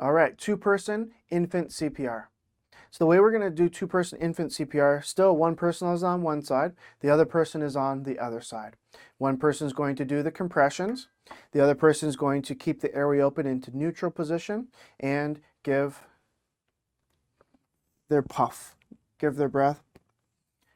All right, two-person infant CPR. So the way we're going to do two-person infant CPR, still one person is on one side, the other person is on the other side. One person is going to do the compressions, the other person is going to keep the airway open into neutral position and give their puff, give their breath,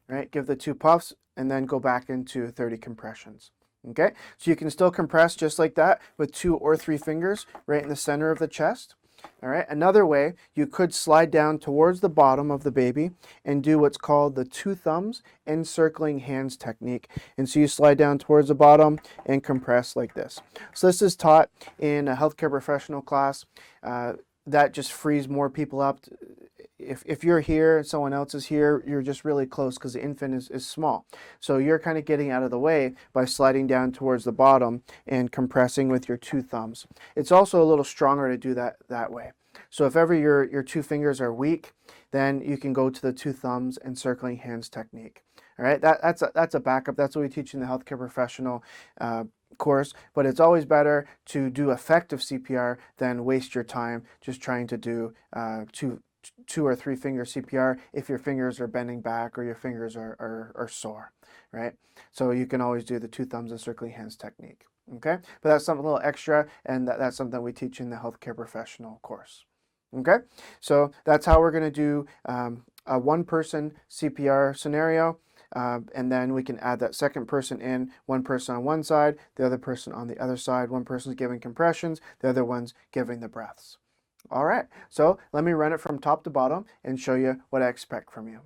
right? Give the two puffs and then go back into 30 compressions. Okay, so you can still compress just like that with 2 or 3 fingers right in the center of the chest. All right, another way, you could slide down towards the bottom of the baby and do what's called the 2 thumbs encircling hands technique. And so you slide down towards the bottom and compress like this. So this is taught in a healthcare professional class. That just frees more people up. If you're here and someone else is here, you're just really close because the infant is small. So you're kind of getting out of the way by sliding down towards the bottom and compressing with your 2 thumbs. It's also a little stronger to do that way. So if ever your 2 fingers are weak, then you can go to the 2 thumbs encircling hands technique. All right, that's a backup. That's what we teach in the healthcare professional course, but it's always better to do effective CPR than waste your time just trying to do 2 or 3 finger CPR if your fingers are bending back or your fingers are sore, right? So you can always do the 2 thumbs encircling hands technique, okay? But that's something a little extra, and that's something we teach in the healthcare professional course, okay? So that's how we're going to do a one-person CPR scenario. And then we can add that second person in, one person on one side, the other person on the other side. One person's giving compressions, the other one's giving the breaths. All right, so let me run it from top to bottom and show you what I expect from you.